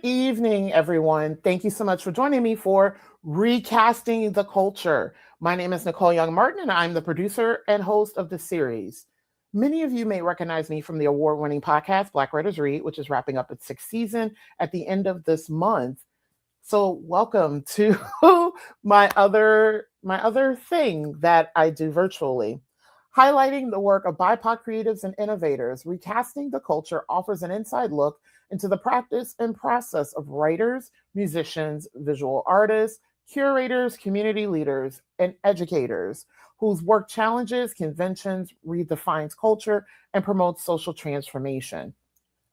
evening, everyone. Thank you so much for joining me for Recasting the Culture. My name is Nicole Young Martin, and I'm the producer and host of the series. Many of you may recognize me from the award-winning podcast Black Writers Read, which is wrapping up its sixth season at the end of this month. So, welcome to my other thing that I do virtually. Highlighting the work of BIPOC creatives and innovators, Recasting the Culture offers an inside look into the practice and process of writers, musicians, visual artists, curators, community leaders, and educators whose work challenges conventions, redefines culture, and promotes social transformation.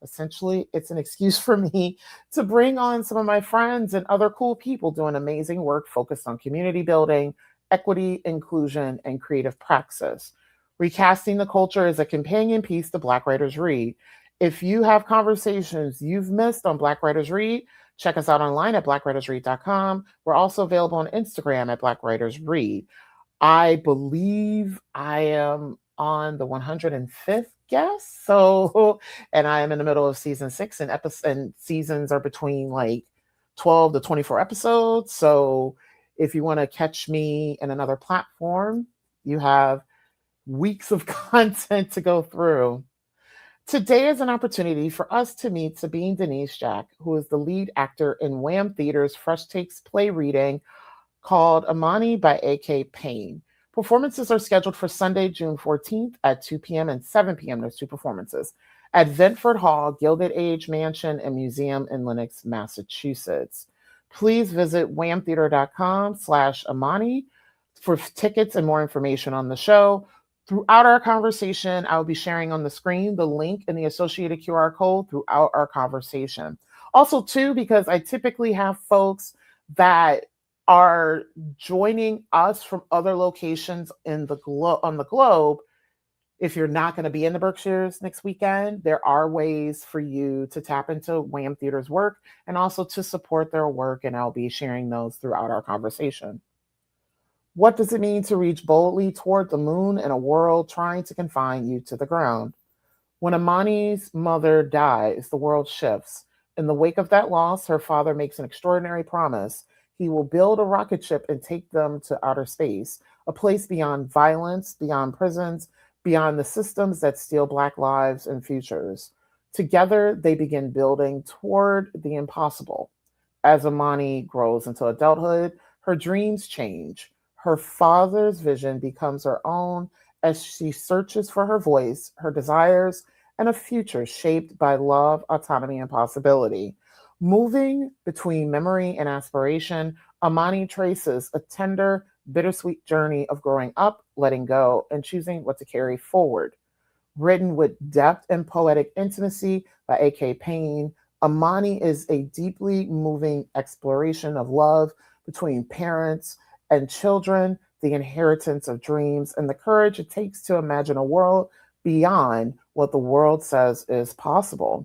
Essentially, it's an excuse for me to bring on some of my friends and other cool people doing amazing work focused on community building, equity, inclusion, and creative praxis. Recasting the Culture is a companion piece to Black Writers Read. If you have conversations you've missed on Black Writers Read, check us out online at blackwritersread.com. We're also available on Instagram at Black Writers Read. I believe I am on the 105th guest. And I am in the middle of season 6, and seasons are between like 12 to 24 episodes. So if you want to catch me in another platform, you have weeks of content to go through. Today is an opportunity for us to meet Sabine Denise Jacques, who is the lead actor in WAM Theater's Fresh Takes play reading called Amani by A.K. Payne. Performances are scheduled for Sunday, June 14th at 2 p.m. and 7 p.m. There's 2 performances at Ventford Hall, Gilded Age Mansion and Museum in Lenox, Massachusetts. Please visit whamtheater.com/Amani for tickets and more information on the show. Throughout our conversation, I will be sharing on the screen the link and the associated QR code throughout our conversation. Also, too, because I typically have folks that are joining us from other locations on the globe. If you're not going to be in the Berkshires next weekend, there are ways for you to tap into WAM Theater's work and also to support their work, and I'll be sharing those throughout our conversation. What does it mean to reach boldly toward the moon in a world trying to confine you to the ground? When Amani's mother dies, the world shifts. In the wake of that loss, her father makes an extraordinary promise. He will build a rocket ship and take them to outer space, a place beyond violence, beyond prisons, beyond the systems that steal Black lives and futures. Together, they begin building toward the impossible. As Amani grows into adulthood, her dreams change. Her father's vision becomes her own as she searches for her voice, her desires, and a future shaped by love, autonomy, and possibility. Moving between memory and aspiration, Amani traces a tender, bittersweet journey of growing up, letting go, and choosing what to carry forward. Written with depth and poetic intimacy by A.K. Payne, Amani is a deeply moving exploration of love between parents and children, the inheritance of dreams, and the courage it takes to imagine a world beyond what the world says is possible.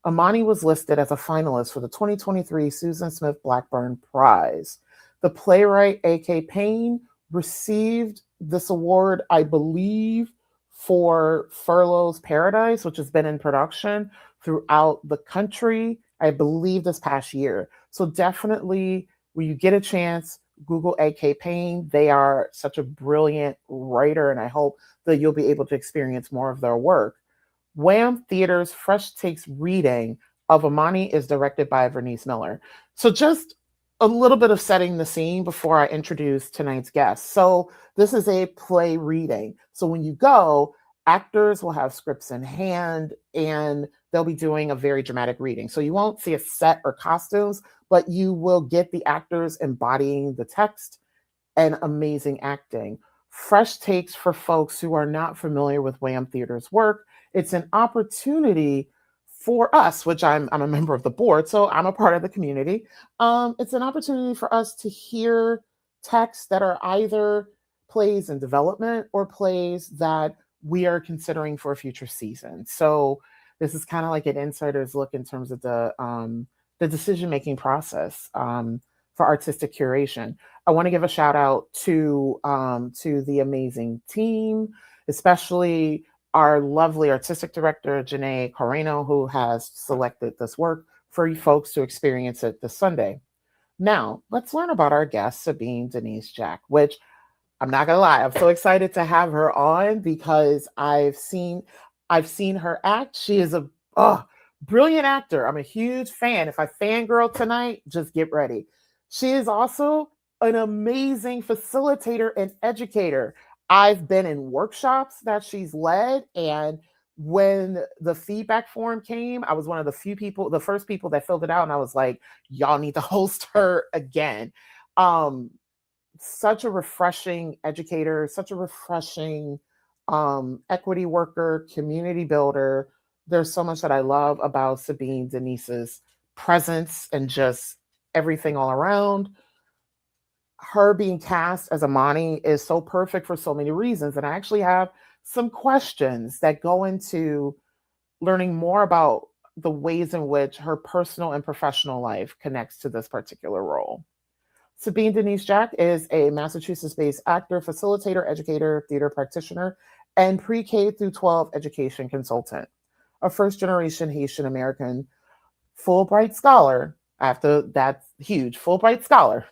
Amani was listed as a finalist for the 2023 Susan Smith Blackburn Prize. The playwright A.K. Payne received this award, I believe, for Furlough's Paradise, which has been in production throughout the country, I believe, this past year. So definitely, when you get a chance, Google A.K. Payne. They are such a brilliant writer, and I hope that you'll be able to experience more of their work. WAM Theater's Fresh Takes reading of Amani is directed by Vernice Miller. So just a little bit of setting the scene before I introduce tonight's guest. So this is a play reading. So when you go, actors will have scripts in hand and they'll be doing a very dramatic reading. So you won't see a set or costumes, but you will get the actors embodying the text and amazing acting. Fresh takes for folks who are not familiar with WAM Theater's work. It's an opportunity for us, which I'm a member of the board, so I'm a part of the community. It's an opportunity for us to hear texts that are either plays in development or plays that we are considering for a future season. So this is kind of like an insider's look in terms of the decision-making process for artistic curation. I want to give a shout out to the amazing team, especially our lovely artistic director, Janae Coreno, who has selected this work for you folks to experience it this Sunday. Now, let's learn about our guest, Sabine Denise Jacques, which I'm not gonna lie, I'm so excited to have her on because I've seen her act. She is a oh, brilliant actor. I'm a huge fan. If I fangirl tonight, just get ready. She is also an amazing facilitator and educator. I've been in workshops that she's led, and when the feedback form came, I was one of the few people, the first people that filled it out, and I was like, y'all need to host her again. Um, Such a refreshing educator, such a refreshing equity worker, community builder. There's so much that I love about Sabine Denise's presence and just everything all around. Her being cast as Amani is so perfect for so many reasons. And I actually have some questions that go into learning more about the ways in which her personal and professional life connects to this particular role. Sabine Denise Jacques is a Massachusetts based actor, facilitator, educator, theater practitioner, and pre K through 12 education consultant. A first generation Haitian American Fulbright Scholar, after that's huge, Fulbright Scholar,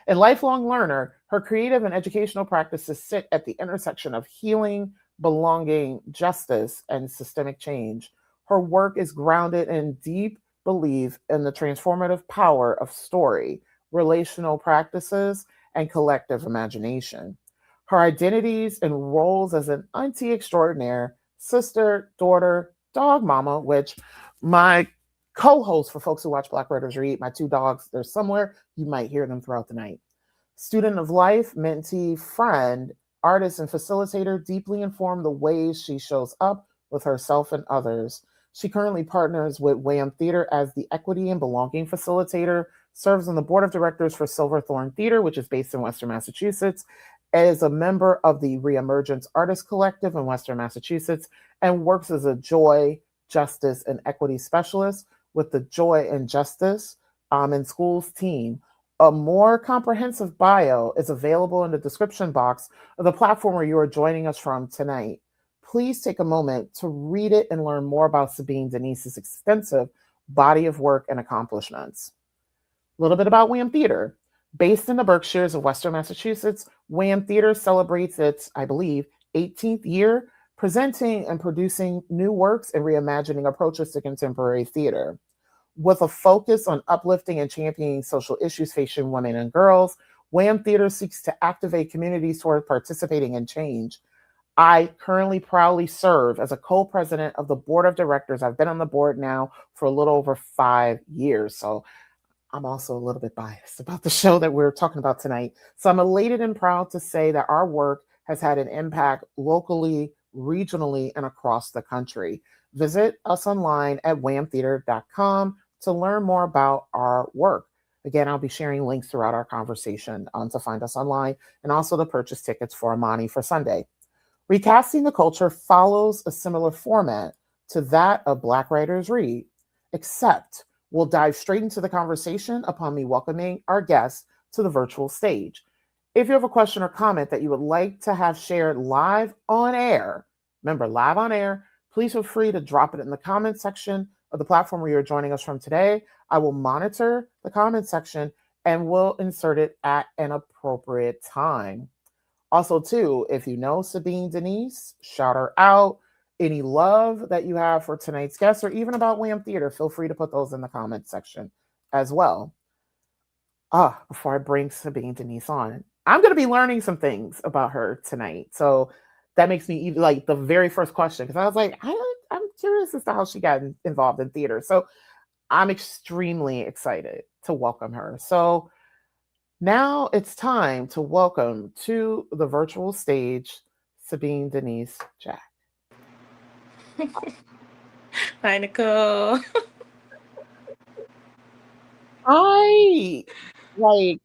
and lifelong learner, her creative and educational practices sit at the intersection of healing, belonging, justice, and systemic change. Her work is grounded in deep belief in the transformative power of story, relational practices, and collective imagination. Her identities and roles as an auntie extraordinaire, sister, daughter, dog mama, which my co-host for folks who watch Black Writers Read, my two dogs, they're somewhere. You might hear them throughout the night. Student of life, mentee, friend, artist, and facilitator, deeply informed the ways she shows up with herself and others. She currently partners with WAM Theatre as the Equity and Belonging Facilitator, serves on the board of directors for Silverthorne Theater, which is based in Western Massachusetts, is a member of the ReEmergence Artist Collective in Western Massachusetts, and works as a joy, justice, and equity specialist with the Joy and Justice in Schools team. A more comprehensive bio is available in the description box of the platform where you are joining us from tonight. Please take a moment to read it and learn more about Sabine Denise's extensive body of work and accomplishments. A little bit about WAM Theatre. Based in the Berkshires of Western Massachusetts, WAM Theatre celebrates its, I believe, 18th year, presenting and producing new works and reimagining approaches to contemporary theater. With a focus on uplifting and championing social issues facing women and girls, WAM Theatre seeks to activate communities toward participating in change. I currently proudly serve as a co president of the board of directors. I've been on the board now for a little over 5 years. So I'm also a little bit biased about the show that we're talking about tonight. So I'm elated and proud to say that our work has had an impact locally, regionally, and across the country. Visit us online at whamtheater.com to learn more about our work. Again, I'll be sharing links throughout our conversation to find us online and also to purchase tickets for Amani for Sunday. Recasting the Culture follows a similar format to that of Black Writers Read, except we'll dive straight into the conversation upon me welcoming our guests to the virtual stage. If you have a question or comment that you would like to have shared live on air, remember, live on air, please feel free to drop it in the comment section of the platform where you're joining us from today. I will monitor the comment section and will insert it at an appropriate time. Also, too, if you know Sabine Denise, shout her out. Any love that you have for tonight's guest or even about WAM Theatre, feel free to put those in the comment section as well. Before I bring Sabine Denise on, I'm going to be learning some things about her tonight. So that makes me even like the very first question, because I was like, I'm curious as to how she got involved in theater. So I'm extremely excited to welcome her. So now it's time to welcome to the virtual stage Sabine Denise Jacques. Hi, Nicole. I like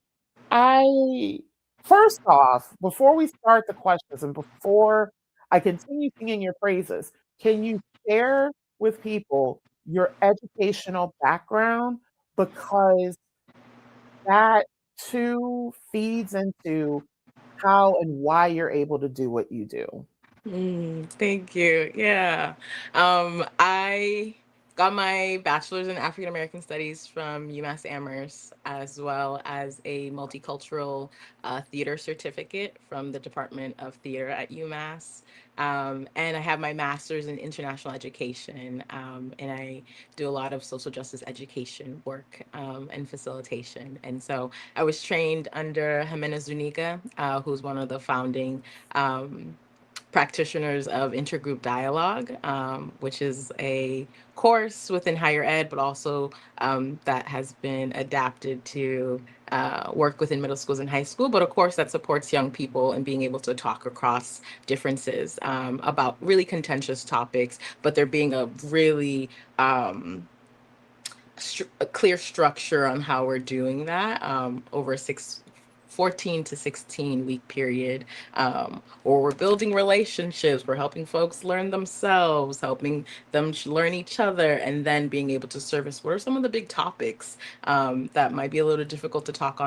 I first off, before we start the questions and before I continue singing your praises, can you share with people your educational background? Because that too feeds into how and why you're able to do what you do. Thank you. Yeah. I got my bachelor's in African American Studies from UMass Amherst, as well as a multicultural theater certificate from the Department of Theater at UMass. And I have my master's in international education, and I do a lot of social justice education work and facilitation. And so I was trained under Jimena Zuniga, who's one of the founding practitioners of intergroup dialogue, which is a course within higher ed, but also that has been adapted to work within middle schools and high school, but a course that supports young people in being able to talk across differences about really contentious topics, but there being a really a clear structure on how we're doing that over a 14 to 16 week period, or we're building relationships, we're helping folks learn themselves, helping them learn each other, and then being able to service what are some of the big topics that might be a little difficult to talk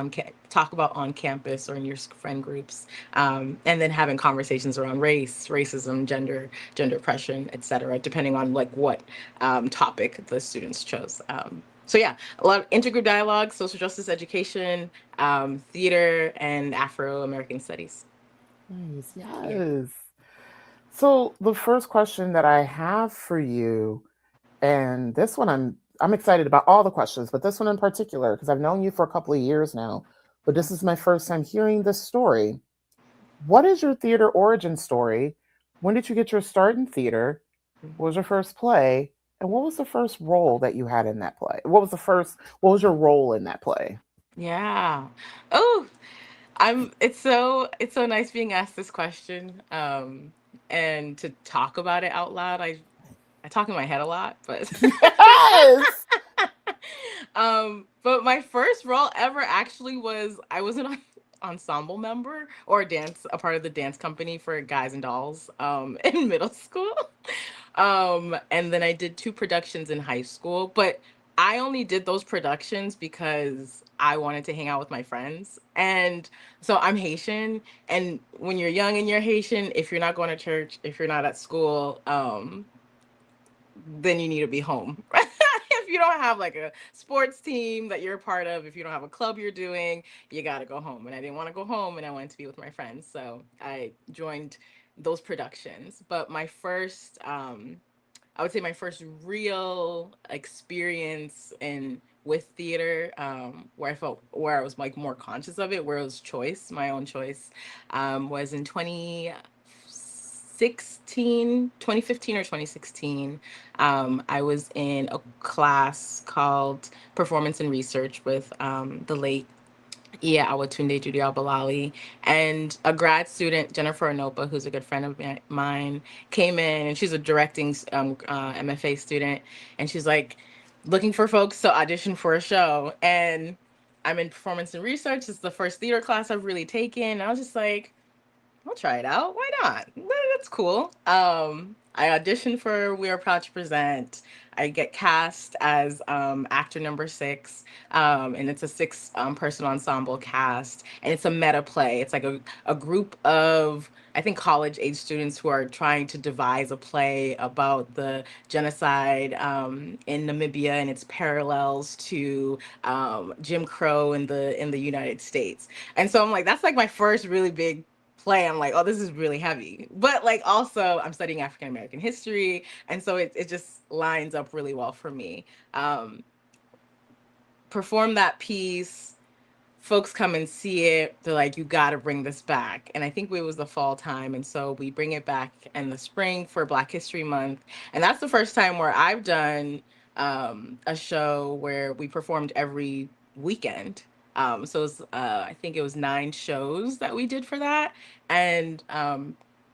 about on campus or in your friend groups, and then having conversations around race, racism, gender oppression, etc., depending on like what topic the students chose. So yeah, a lot of intergroup dialogue, social justice education, theater, and Afro American studies. Nice. Yeah. Yes. So the first question that I have for you, and this one I'm excited about all the questions, but this one in particular, because I've known you for a couple of years now, but this is my first time hearing this story. What is your theater origin story? When did you get your start in theater? What was your first play? And what was the first role that you had in that play? What was your role in that play? Yeah. Oh, it's so nice being asked this question. And to talk about it out loud. I talk in my head a lot, but Yes. but my first role ever actually was I was an ensemble member or a part of the dance company for Guys and Dolls in middle school. And then I did two productions in high school, but I only did those productions because I wanted to hang out with my friends. And so I'm Haitian, and when you're young and you're Haitian, if you're not going to church, if you're not at school, then you need to be home. If you don't have like a sports team that you're a part of, if you don't have a club you're doing, you got to go home. And I didn't want to go home, and I wanted to be with my friends. So I joined those productions. But I would say my first real experience in with theater, where I was like more conscious of it, where it was choice, my own choice, was in 2015 or 2016. I was in a class called Performance and Research with the late Awatunde Judy Balali, and a grad student, Jennifer Anopa, who's a good friend of mine, came in, and she's a directing MFA student, and she's like looking for folks to audition for a show. And I'm in performance and research. It's the first theater class I've really taken. I was just like, I'll try it out. Why not? That's cool. I auditioned for We Are Proud to Present. I get cast as actor number six, and it's a six person ensemble cast, and it's a meta play. It's like a group of, I think, college age students who are trying to devise a play about the genocide in Namibia and its parallels to Jim Crow in the United States. And so I'm like, that's like my first really big play. I'm like, oh, this is really heavy. But like also I'm studying African American history. And so it just lines up really well for me. Um, Perform that piece, folks come and see it. They're like, you got to bring this back. And I think it was the fall time. And so we bring it back in the spring for Black History Month. And that's the first time where I've done a show where we performed every weekend. So it was, I think it was 9 shows that we did for that. And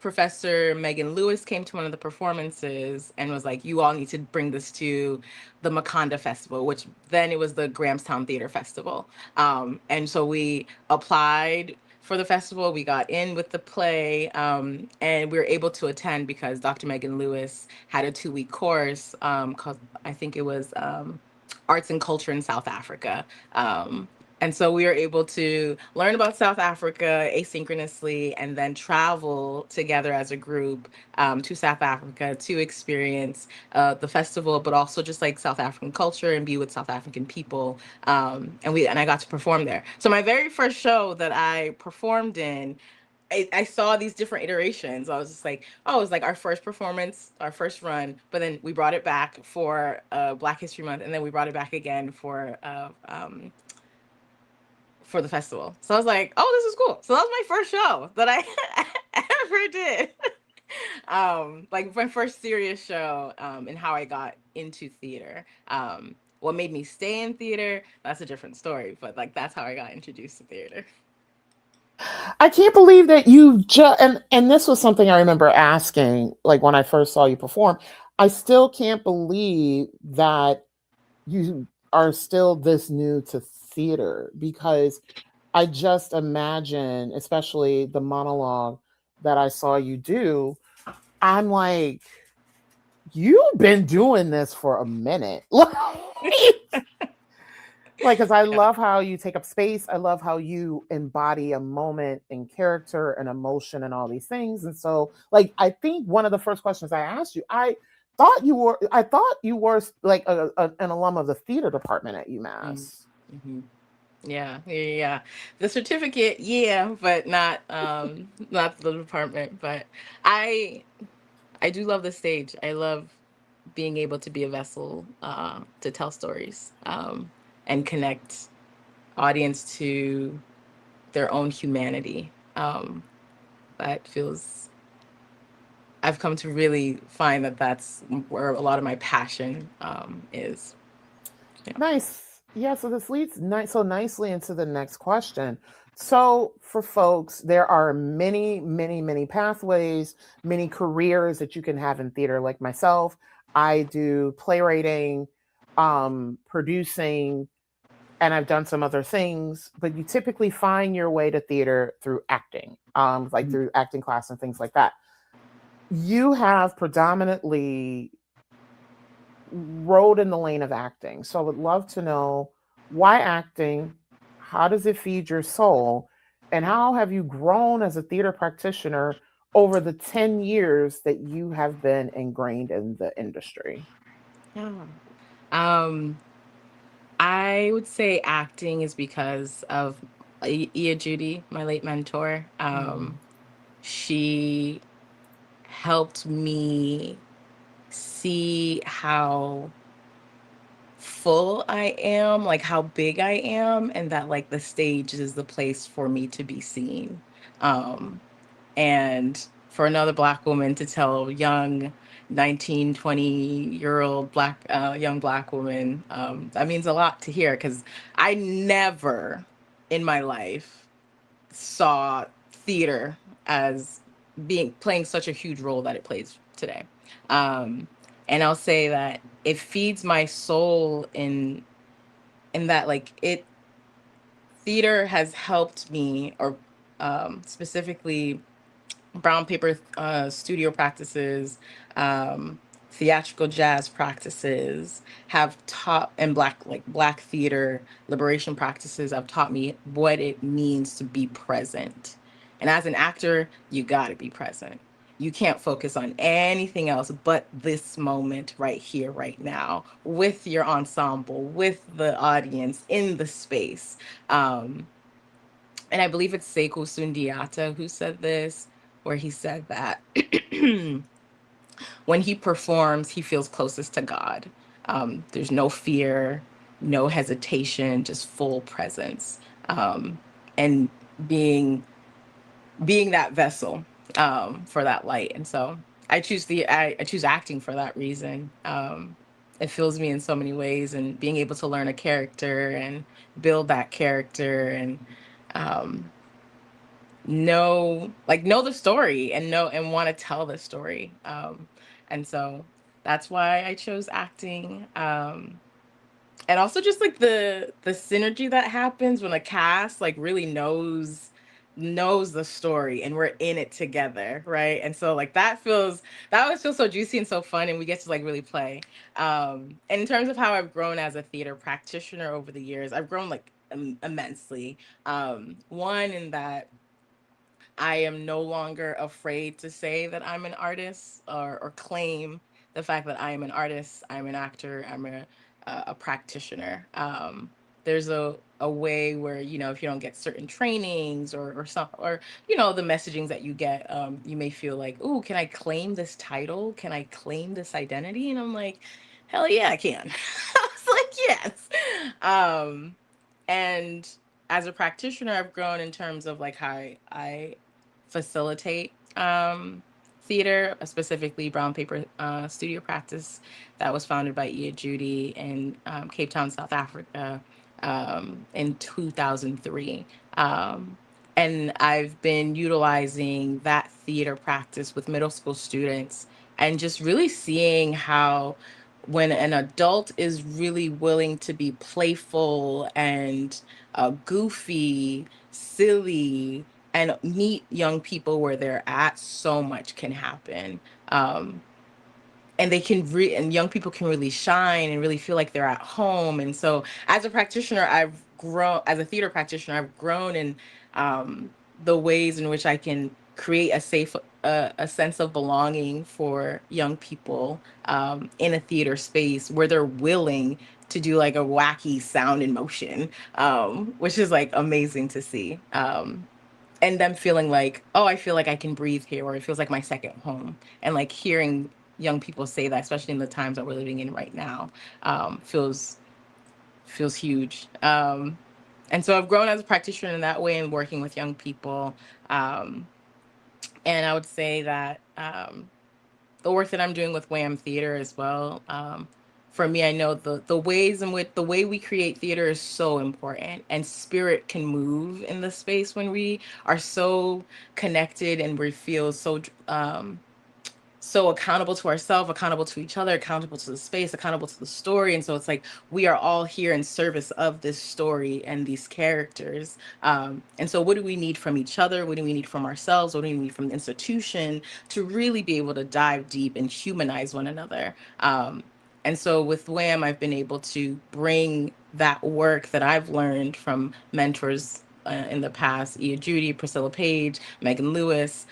Professor Megan Lewis came to one of the performances and was like, you all need to bring this to the Maconda Festival, which then it was the Grahamstown Theater Festival. And so we applied for the festival. We got in with the play, and we were able to attend because Dr. Megan Lewis had a 2-week course called, I think it was Arts and Culture in South Africa. And so we were able to learn about South Africa asynchronously and then travel together as a group to South Africa to experience the festival, but also just like South African culture and be with South African people. And I got to perform there. So my very first show that I performed in, I saw these different iterations. I was just like, oh, it was like our first performance, our first run, but then we brought it back for Black History Month, and then we brought it back again for the festival. So I was like, oh, this is cool. So that was my first show that I ever did. Like my first serious show, and how I got into theater. What made me stay in theater, that's a different story, but like that's how I got introduced to theater. I can't believe that you just and this was something I remember asking like when I first saw you perform. I still can't believe that you are still this new to theater because I just imagine, especially the monologue that I saw you do, I'm like, you've been doing this for a minute. Like, because I Yeah. love how you take up space. I love how you embody a moment and character and emotion and all these things. And so, like, I think one of the first questions I asked you, I thought you were like an alum of the theater department at UMass. Mm-hmm. Yeah, yeah, yeah. The certificate, yeah, but not the department. But I I do love the stage. I love being able to be a vessel to tell stories and connect audience to their own humanity. That feels. I've come to really find that that's where a lot of my passion is. Yeah. Nice. Yeah, so this leads so nicely into the next question. So, for folks, there are many, many, many pathways, many careers that you can have in theater. Like myself, I do playwriting, producing, and I've done some other things, but you typically find your way to theater through acting, like through acting class and things like that. You have predominantly rode in the lane of acting. So I would love to know why acting, how does it feed your soul, and how have you grown as a theater practitioner over the 10 years that you have been ingrained in the industry? Yeah. Um, I would say acting is because of Ia Judy, my late mentor. Mm. She helped me see how full I am, like how big I am, and that like the stage is the place for me to be seen. Um, and for another Black woman to tell young 19, 20-year old young Black woman, that means a lot to hear because I never in my life saw theater as being playing such a huge role that it plays today. um, and I'll say that it feeds my soul in that like it theater has helped me, or specifically brown paper studio practices, um, theatrical jazz practices have taught, and black theater liberation practices have taught me what it means to be present. And as an actor, you got to be present. You can't focus on anything else but this moment right here, right now, with your ensemble, with the audience in the space. Um, and I believe it's Sekou Sundiata who said this, where he said that when he performs, he feels closest to God. There's no fear, no hesitation, just full presence, and being being that vessel for that light. And so I choose acting for that reason. It fills me in so many ways, and being able to learn a character and build that character and um, know the story and know and want to tell the story. And so that's why I chose acting. And also just like the synergy that happens when a cast like really knows the story and we're in it together, right? And so like that always feels so juicy and so fun, and we get to like really play. And in terms of how I've grown as a theater practitioner over the years, I've grown like immensely. One, in that I am no longer afraid to say that I'm an artist, or claim the fact that I am an artist, I'm an actor, I'm a practitioner. There's a way where, if you don't get certain trainings, or some, or the messagings that you get, you may feel like, "Ooh, can I claim this title? Can I claim this identity?" And I'm like, hell yeah, I can. I was like, yes. And as a practitioner, I've grown in terms of like how I facilitate theater, specifically brown paper studio practice that was founded by Ia Judy in Cape Town, South Africa, in 2003. Um, and I've been utilizing that theater practice with middle school students, and just really seeing how, when an adult is really willing to be playful and goofy, silly, and meet young people where they're at, so much can happen. Um, and and young people can really shine and really feel like they're at home. And so, as a practitioner, as a theater practitioner, I've grown in um, the ways in which I can create a sense of belonging for young people, in a theater space where they're willing to do like a wacky sound and motion, which is like amazing to see. And them feeling like, oh, I feel like I can breathe here, or it feels like my second home. And like hearing young people say that, especially in the times that we're living in right now, feels huge. And so I've grown as a practitioner in that way, and working with young people. Um, and I would say that the work that I'm doing with WAM Theatre as well. For me, I know the ways in which the way we create theater is so important, and spirit can move in the space when we are so connected, and we feel so accountable to ourselves, accountable to each other, accountable to the space, accountable to the story. And so it's like we are all here in service of this story and these characters. And so, what do we need from each other? What do we need from ourselves? What do we need from the institution to really be able to dive deep and humanize one another? And so, with WAM, I've been able to bring that work that I've learned from mentors in the past, Ia Judy, Priscilla Page, Megan Lewis,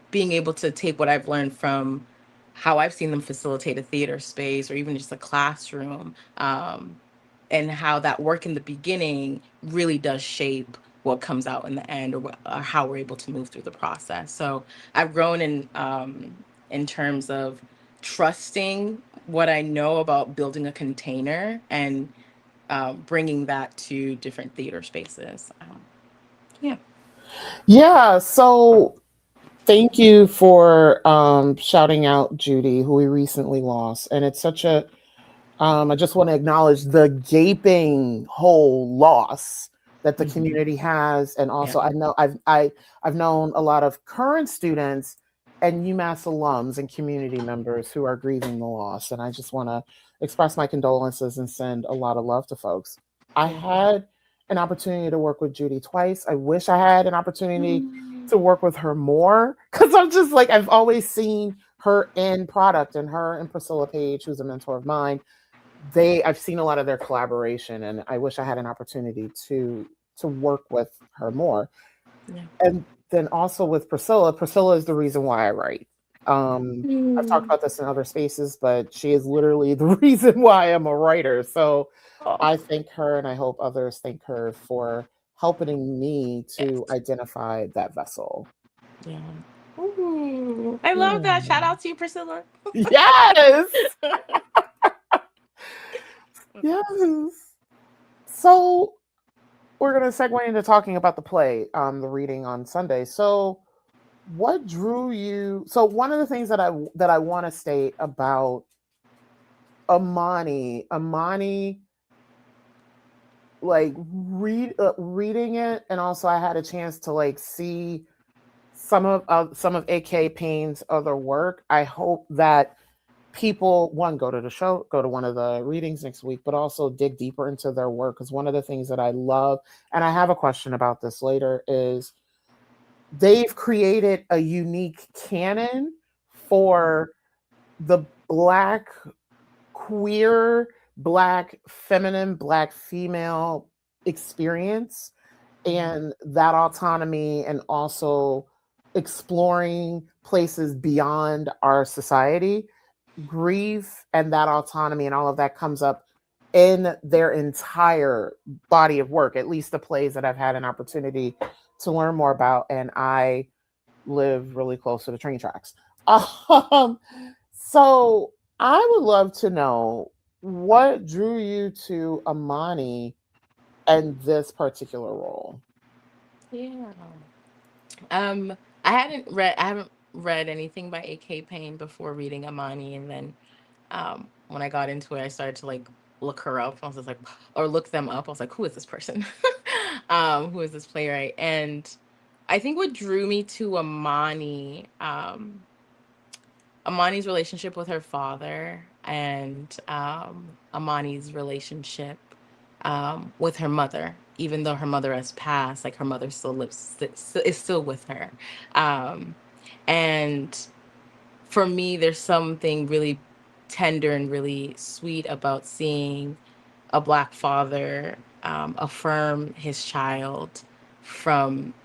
being able to take what I've learned from how I've seen them facilitate a theater space, or even just a classroom, and how that work in the beginning really does shape what comes out in the end, or how we're able to move through the process. So I've grown in terms of trusting what I know about building a container, and bringing that to different theater spaces. Yeah. Yeah, so thank you for shouting out Judy, who we recently lost. And it's such a I just want to acknowledge the gaping hole loss that the Mm-hmm. community has. And Yeah. also I know I've known a lot of current students and UMass alums and community members who are grieving the loss. And I just want to express my condolences and send a lot of love to folks. I Yeah. had an opportunity to work with Judy twice. I wish I had an opportunity Mm. to work with her more, because I'm just like, I've always seen her in product, and her and Priscilla Page, who's a mentor of mine, I've seen a lot of their collaboration, and I wish I had an opportunity to work with her more. Yeah. And then also with Priscilla is the reason why I write. I've talked Mm. about this in other spaces, but she is literally the reason why I'm a writer. So Oh, I thank her, and I hope others thank her for helping me to yes. identify that vessel. Yeah. Ooh, I love that. Shout Yeah. out to you, Priscilla. Yes. Yes. So we're going to segue into talking about the play, the reading on Sunday. So, what drew you? So, one of the things that I want to state about Amani, like reading it, and also I had a chance to like see some of AK Payne's other work. I hope that people, one, go to the show, go to one of the readings next week, but also dig deeper into their work, because one of the things that I love, and I have a question about this later, is they've created a unique canon for the black queer, black feminine, black female experience and that autonomy, and also exploring places beyond our society, grief and that autonomy and all of that comes up in their entire body of work, at least the plays that I've had an opportunity to learn more about. And I live really close to the train tracks. Um, so I would love to know what drew you to Amani and this particular role. Yeah. Um, I haven't read anything by A.K. Payne before reading Amani, and then when I got into it, I started to like look her up. I was just like, or look them up. I was like, who is this person? Who is this playwright? And I think what drew me to Amani's relationship with her father, and Amani's relationship with her mother. Even though her mother has passed, like her mother still lives, is still with her. Um, and for me, there's something really tender and really sweet about seeing a Black father affirm his child from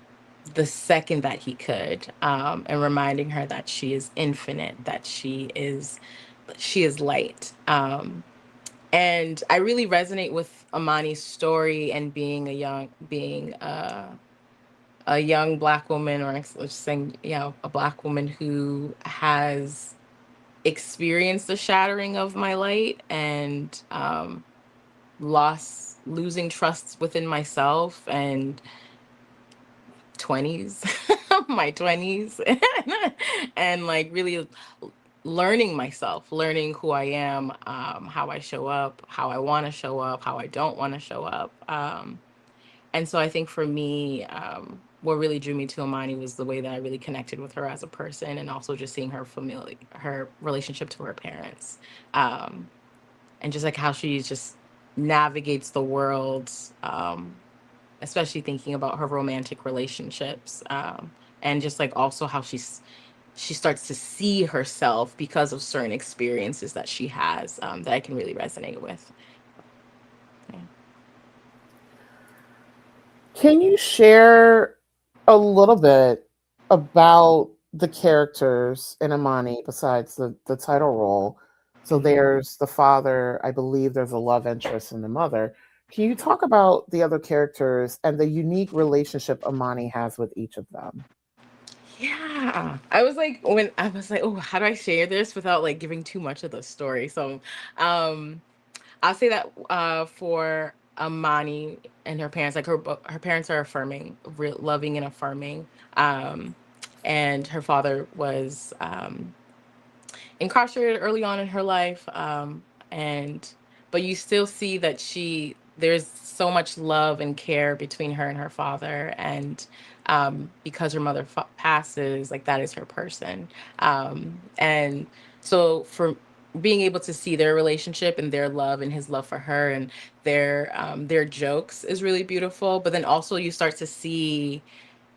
the second that he could, and reminding her that she is infinite, that she is light. And I really resonate with Amani's story, and being a young Black woman, or let's saying, a Black woman who has experienced the shattering of my light, and losing trust within myself, and 20s, my 20s, and like really learning myself, learning who I am, how I show up, how I want to show up, how I don't want to show up. And so I think for me, what really drew me to Amani was the way that I really connected with her as a person, and also just seeing her relationship to her parents, um, and just like how she just navigates the world, especially thinking about her romantic relationships, and just like also how she starts to see herself because of certain experiences that she has, that I can really resonate with. Yeah. Can you share a little bit about the characters in Amani besides the title role? So Mhm. there's the father, I believe there's a love interest in the mother. Can you talk about the other characters and the unique relationship Amani has with each of them? Yeah. I was like, oh, how do I share this without like giving too much of the story? So, um, I'll say that for Amani and her parents, like her parents are affirming, loving and affirming. Um, and her father was incarcerated early on in her life, and but you still see that there's so much love and care between her and her father, and because her mother passes, like that is her person, and so for being able to see their relationship and their love and his love for her, and their jokes is really beautiful. But then also you start to see,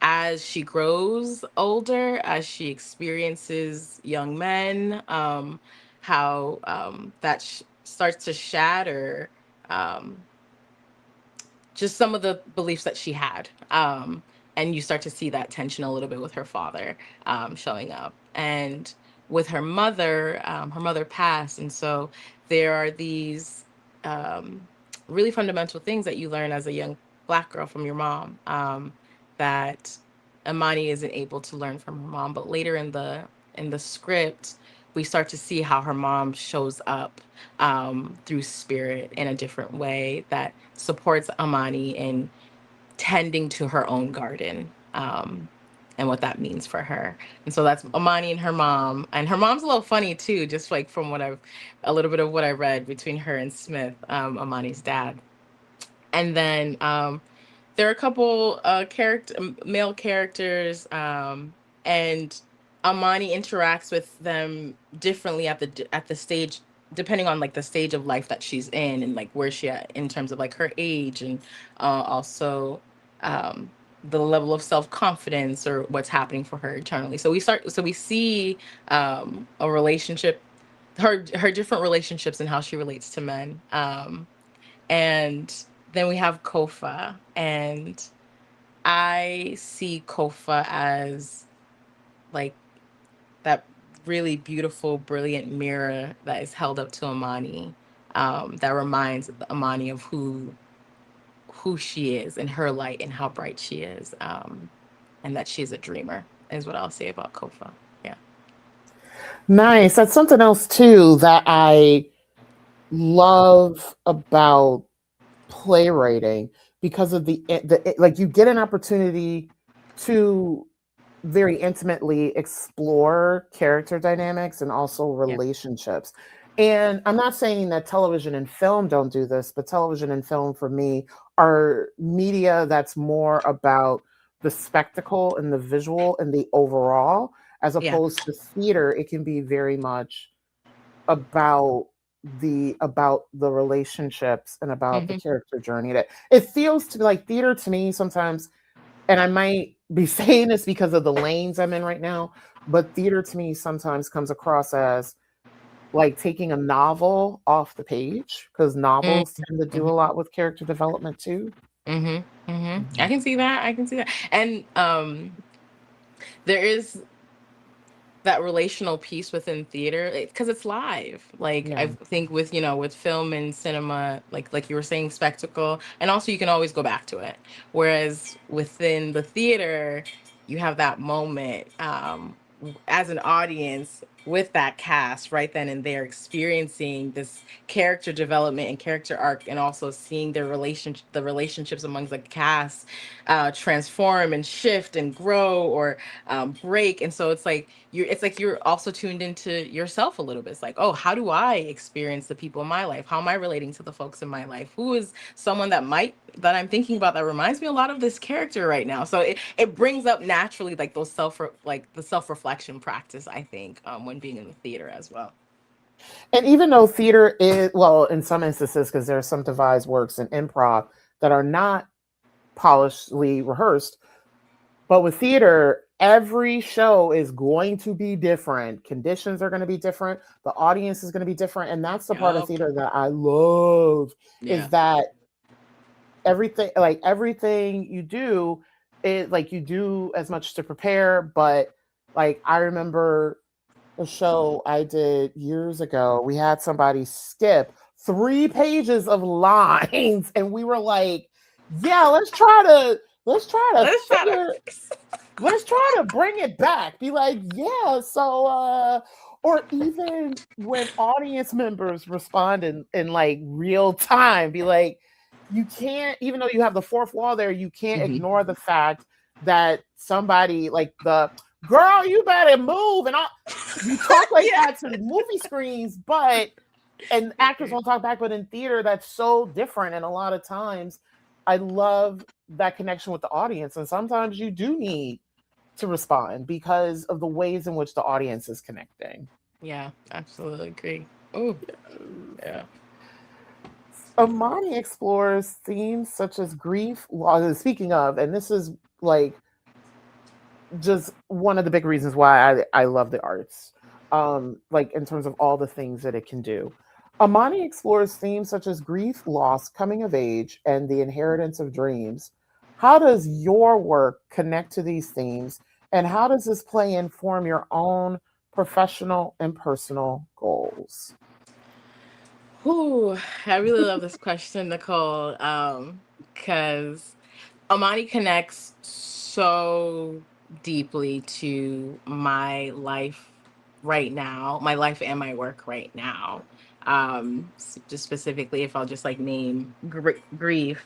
as she grows older, as she experiences young men, how that starts to shatter, um, just some of the beliefs that she had. And you start to see that tension a little bit with her father, showing up. And with her mother passed. And so there are these um, really fundamental things that you learn as a young Black girl from your mom, that Amani isn't able to learn from her mom. But later in the script, we start to see how her mom shows up, through spirit in a different way that supports Amani in tending to her own garden, and what that means for her. And so that's Amani and her mom. And her mom's a little funny too, just like from a little bit of what I read between her and Smith, Amani's dad. And then there are a couple male characters, and Amani interacts with them differently at the stage, depending on like the stage of life that she's in, and like where she at in terms of like her age, and also um, the level of self confidence or what's happening for her internally. So we see a relationship, her different relationships and how she relates to men. And then we have Kofa, and I see Kofa as like that really beautiful, brilliant mirror that is held up to Amani, that reminds Amani of who she is and her light and how bright she is, and that she's a dreamer is what I'll say about Kofa. Yeah. Nice. That's something else too that I love about playwriting because of the like you get an opportunity to very intimately explore character dynamics and also Yeah. relationships. And I'm not saying that television and film don't do this, but television and film for me are media that's more about the spectacle and the visual and the overall, as Yeah. opposed to theater. It can be very much about the relationships and about the Hmm. character journey. That it feels to be like theater to me sometimes, and I might be saying this because of the lanes I'm in right now, but theater to me sometimes comes across as like taking a novel off the page, because novels tend to do Hmm. a lot with character development too. Hmm. Hmm. I Mhm. can see that. I can see that. And there is that relational piece within theater because it's live. Like I Yeah. think with with film and cinema, like you were saying, spectacle, and also you can always go back to it. Whereas within the theater, you have that moment, as an audience with that cast right then and there, experiencing this character development and character arc, and also seeing the relationships among the cast transform and shift and grow, or break. And so it's like you're also tuned into yourself a little bit. It's like, oh, how do I experience the people in my life? How am I relating to the folks in my life? Who is someone that I'm thinking about that reminds me a lot of this character right now? So it brings up naturally like the self-reflection practice, I think, when being in the theater as well. And even though theater is, well, in some instances, because there are some devised works in improv that are not polishedly rehearsed, but with theater, every show is going to be different. Conditions are going to be different. The audience is going to be different. And that's the part of Yup. theater that I love, Yeah. is that everything you do, it like you do as much to prepare, but like I remember a show I did years ago, we had somebody skip 3 pages of lines, and we were like, yeah, let's try to Let's try to figure fix. let's try to bring it back. Be like, yeah, so or even when audience members respond in like real time, be like, you can't, even though you have the fourth wall there, you can't Hmm. ignore the fact that somebody like the girl, you better move. And all you talk like Yeah. that to the movie screens, but and actors won't talk back, but in theater, that's so different. And a lot of times I love that connection with the audience. And sometimes you do need to respond because of the ways in which the audience is connecting. Yeah, absolutely agree. Oh, yeah. Amani explores themes such as grief, loss. Speaking of, and this is like just one of the big reasons why I love the arts, like in terms of all the things that it can do. Amani explores themes such as grief, loss, coming of age, and the inheritance of dreams. How does your work connect to these themes, and how does this play inform your own professional and personal goals? Whew, I really love this question, Nicole, because Amani connects so deeply to my life right now, my life and my work right now. Just specifically, if I'll just like name grief,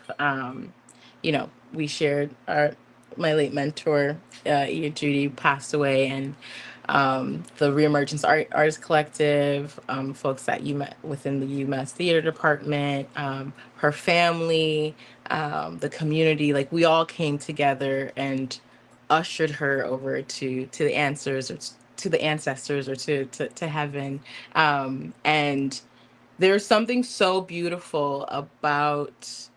we shared my late mentor, Judy, passed away, and the ReEmergence Artist Collective, folks that you met within the UMass Theater Department, her family, the community, like we all came together and ushered her over to the answers, or to the ancestors, or to heaven. And there's something so beautiful about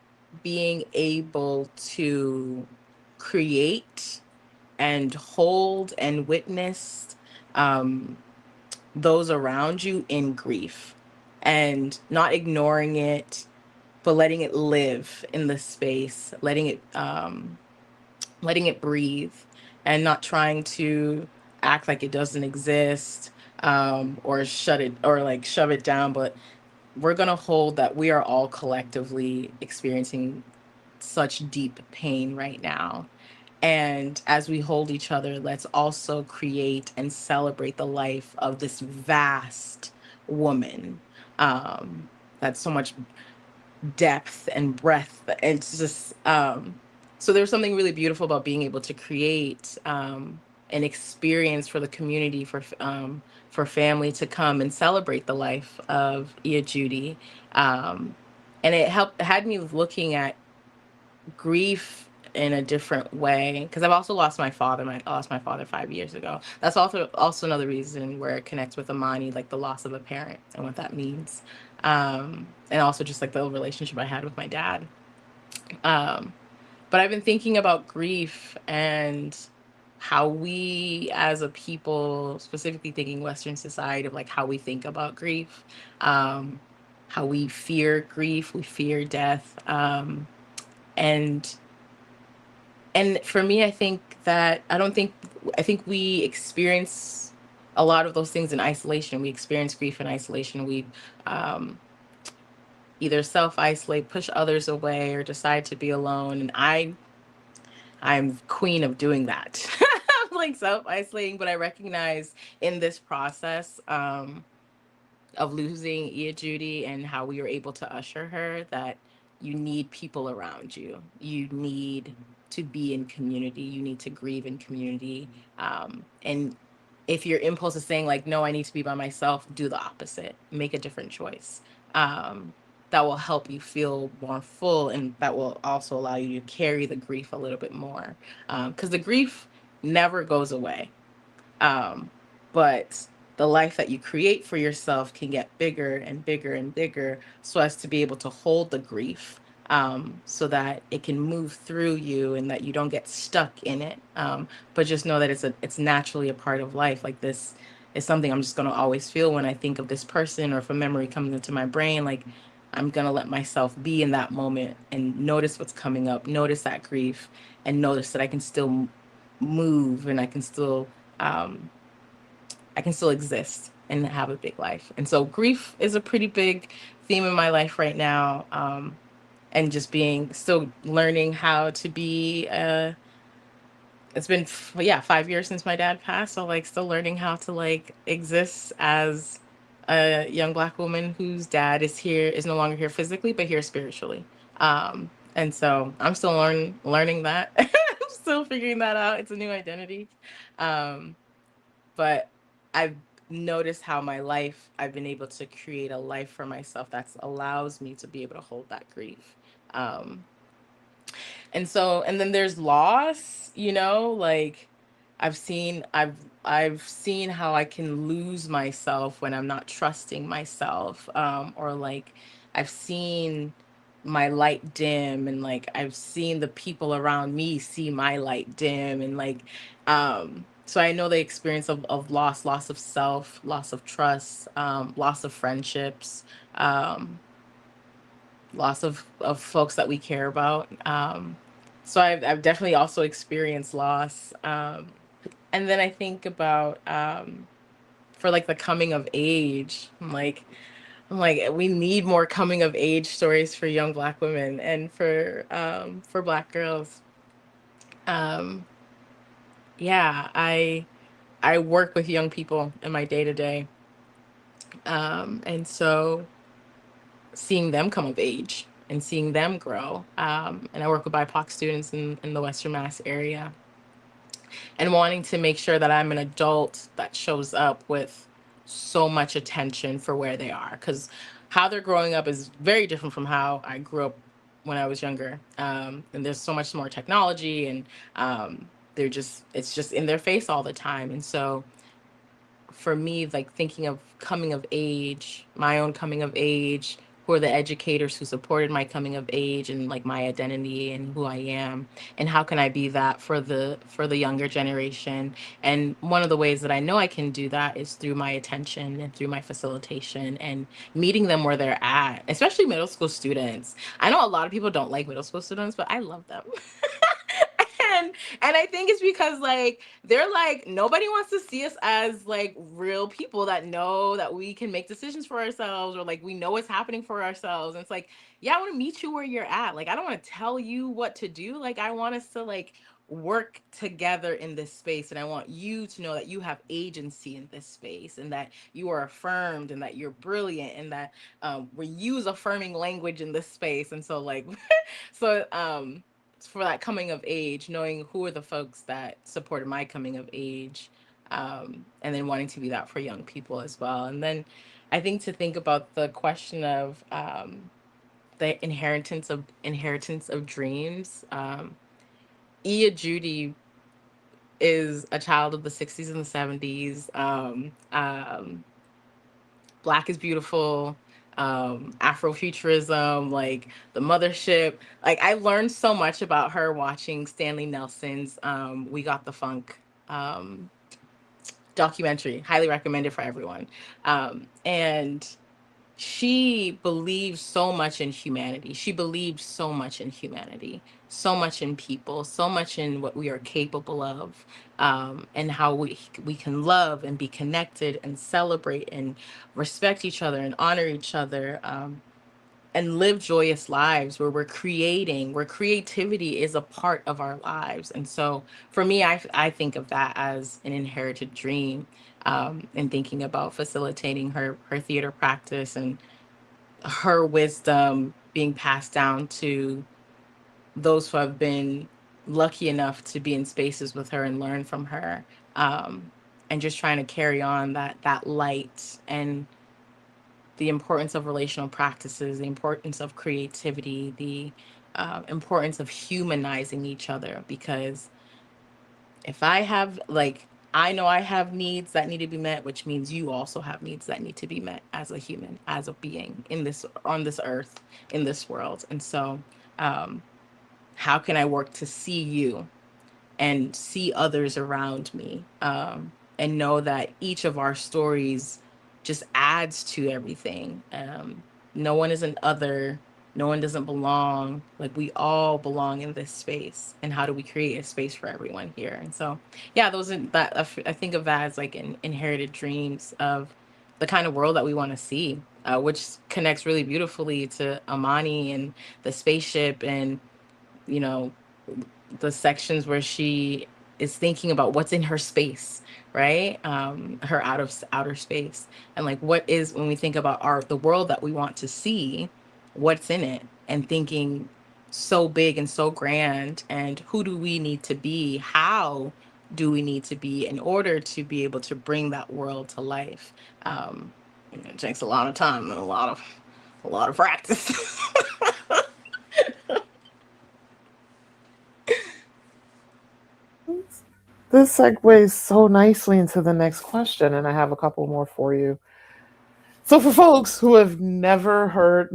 being able to create and hold and witness, um, those around you in grief, and not ignoring it, but letting it live in the space, letting it breathe, and not trying to act like it doesn't exist, or shut it or like shove it down, but we're going to hold that we are all collectively experiencing such deep pain right now. And as we hold each other, let's also create and celebrate the life of this vast woman. That's so much depth and breadth. It's just so there's something really beautiful about being able to create an experience for the community, for family to come and celebrate the life of Ia Judy. And had me looking at grief in a different way, because I've also lost my father. I lost my father 5 years ago. That's also another reason where it connects with Amani, like the loss of a parent and what that means, and also just like the relationship I had with my dad. Um, but I've been thinking about grief and how we as a people, specifically thinking Western society, of like how we think about grief, um, how we fear grief, we fear death, and for me, I think that I think we experience a lot of those things in isolation. We experience grief in isolation. We um, either self-isolate, push others away, or decide to be alone. And I'm queen of doing that. Like self-isolating, but I recognize in this process, of losing Ia Judy and how we were able to usher her, that you need people around you. You need to be in community. You need to grieve in community. And if your impulse is saying like, no, I need to be by myself, do the opposite. Make a different choice. That will help you feel more full, and that will also allow you to carry the grief a little bit more. Because the grief never goes away. Um, but the life that you create for yourself can get bigger and bigger and bigger, so as to be able to hold the grief, so that it can move through you and that you don't get stuck in it. But just know that it's naturally a part of life. Like, this is something I'm just going to always feel when I think of this person, or if a memory comes into my brain. Like, I'm going to let myself be in that moment and notice what's coming up, notice that grief, and notice that I can still move, and um, I can still exist and have a big life. And so grief is a pretty big theme in my life right now. And just still learning how to be, it's been, yeah, 5 years since my dad passed. So like still learning how to like exist as a young Black woman whose dad is no longer here physically, but here spiritually. And so I'm still learning that. I'm still figuring that out. It's a new identity. Um, but I've noticed how I've been able to create a life for myself that allows me to be able to hold that grief. Um, and then there's loss, like I've seen, I've, I've seen how I can lose myself when I'm not trusting myself. Or like I've seen my light dim, and like I've seen the people around me see my light dim, and like, so I know the experience of loss of self, loss of trust, loss of friendships, um, loss of folks that we care about. So I've definitely also experienced loss. And then I think about, for like the coming of age. I'm like, we need more coming of age stories for young Black women and for Black girls. Um, yeah, I work with young people in my day to day, and so seeing them come of age and seeing them grow. And I work with BIPOC students in the Western Mass area, and wanting to make sure that I'm an adult that shows up with so much attention for where they are. Because how they're growing up is very different from how I grew up when I was younger. And there's so much more technology, and it's just in their face all the time. And so for me, like thinking of coming of age, my own coming of age, who are the educators who supported my coming of age and like my identity and who I am, and how can I be that for the younger generation. And one of the ways that I know I can do that is through my attention and through my facilitation and meeting them where they're at, especially middle school students. I know a lot of people don't like middle school students, but I love them. and and I think it's because like they're like nobody wants to see us as like real people that know that we can make decisions for ourselves, or like we know what's happening for ourselves. And it's like, yeah, I want to meet you where you're at. Like I don't want to tell you what to do. Like I want us to like work together in this space, and I want you to know that you have agency in this space, and that you are affirmed, and that you're brilliant, and that we use affirming language in this space. And so like so for that coming of age, knowing who are the folks that supported my coming of age, and then wanting to be that for young people as well. And then I think to think about the question of the inheritance of dreams. Ia Judy is a child of the 60s and the 70s. Black is Beautiful, Afrofuturism, like the mothership. Like I learned so much about her watching Stanley Nelson's We Got the Funk um, documentary. Highly recommended for everyone. And she believes so much in humanity. She believes so much in humanity, so much in people, so much in what we are capable of, and how we can love and be connected and celebrate and respect each other and honor each other. And live joyous lives where we're creating, where creativity is a part of our lives. And so for me, I think of that as an inherited dream, and thinking about facilitating her theater practice and her wisdom being passed down to those who have been lucky enough to be in spaces with her and learn from her, um, and just trying to carry on that light and the importance of relational practices, the importance of creativity, the importance of humanizing each other. Because if I have like I know I have needs that need to be met, which means you also have needs that need to be met as a human, as a being in this on this earth, in this world. And so, um, how can I work to see you and see others around me, and know that each of our stories just adds to everything. No one is an other. No one doesn't belong. Like we all belong in this space. And how do we create a space for everyone here? And so, yeah, those are that. I think of that as like inherited dreams of the kind of world that we want to see, which connects really beautifully to Amani and the spaceship, and you know the sections where she is thinking about what's in her space, right? Her outer space, and like what is when we think about art, the world that we want to see, what's in it, and thinking so big and so grand, and who do we need to be? How do we need to be in order to be able to bring that world to life? Um, it takes a lot of time and a lot of practice. This segues so nicely into the next question, and I have a couple more for you. So, for folks who have never heard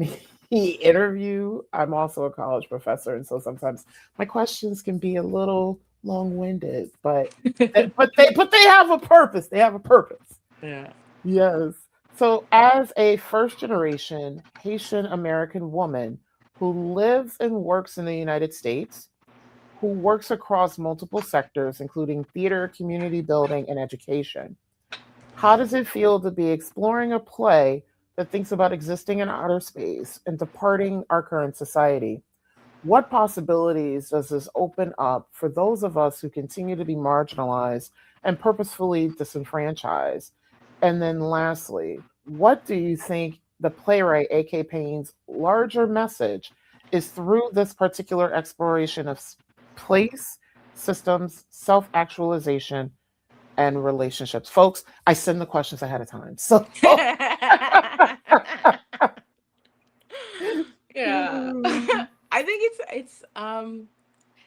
me interview, I'm also a college professor, and so sometimes my questions can be a little long-winded, but they have a purpose. They have a purpose. Yeah. Yes. So, as a first generation Haitian American woman who lives and works in the United States, who works across multiple sectors, including theater, community building, and education, how does it feel to be exploring a play that thinks about existing in outer space and departing our current society? What possibilities does this open up for those of us who continue to be marginalized and purposefully disenfranchised? And then, lastly, what do you think the playwright A.K. Payne's larger message is through this particular exploration of place, systems, self actualization, and relationships? Folks, I send the questions ahead of time. So, Yeah. I think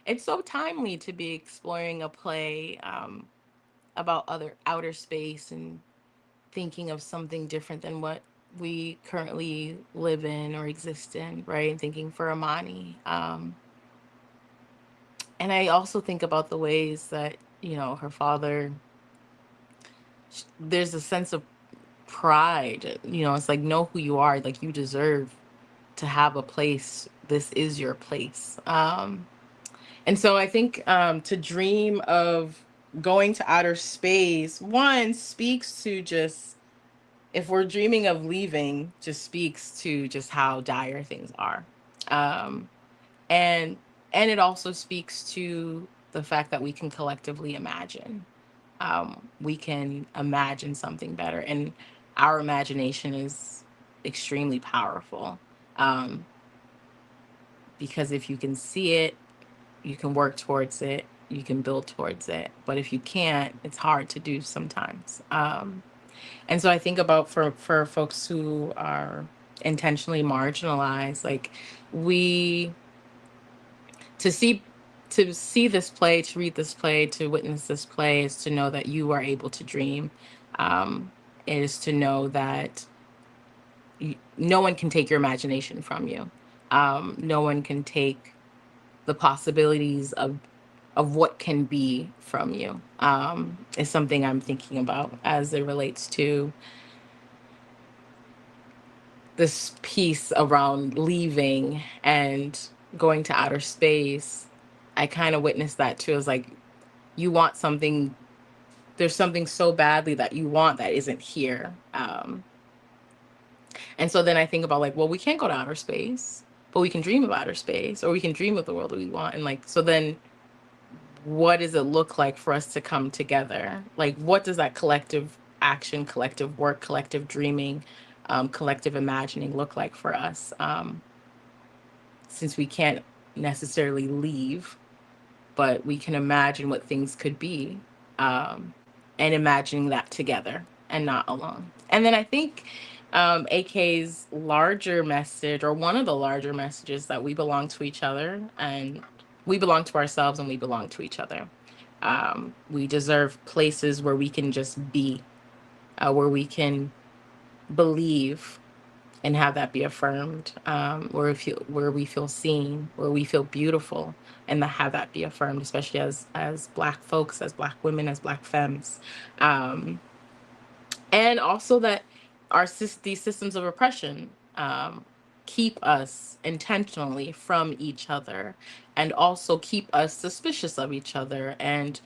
it's so timely to be exploring a play about other outer space and thinking of something different than what we currently live in or exist in, right? And thinking for Amani. And I also think about the ways that, her father, there's a sense of pride. It's like, know who you are. Like, you deserve to have a place. This is your place. And so I think to dream of going to outer space, one speaks to just, if we're dreaming of leaving, just speaks to just how dire things are. Um, and and it also speaks to the fact that we can collectively imagine. We can imagine something better, and our imagination is extremely powerful. Um, because if you can see it, you can work towards it, you can build towards it. But if you can't, it's hard to do sometimes. And so I think about, for folks who are intentionally marginalized, like, we to see to see this play, to read this play, to witness this play, is to know that you are able to dream. Um, is to know that no one can take your imagination from you. No one can take the possibilities of what can be from you. Is something I'm thinking about as it relates to this piece around leaving and going to outer space. I kind of witnessed that too. It's like, you want something, there's something so badly that you want that isn't here. And so then I think about, like, well, we can't go to outer space, but we can dream of outer space, or we can dream of the world that we want. And, like, so then what does it look like for us to come together? Like, what does that collective action, collective work, collective dreaming, collective imagining look like for us? Since we can't necessarily leave, but we can imagine what things could be, um, and imagining that together and not alone. And then I think AK's larger message, or one of the larger messages, that we belong to each other, and we belong to ourselves, and we belong to each other. We deserve places where we can just be, where we can believe and have that be affirmed, where we feel seen, where we feel beautiful, and to have that be affirmed, especially as Black folks, as Black women, as Black femmes. Um, and also that these systems of oppression keep us intentionally from each other, and also keep us suspicious of each other, and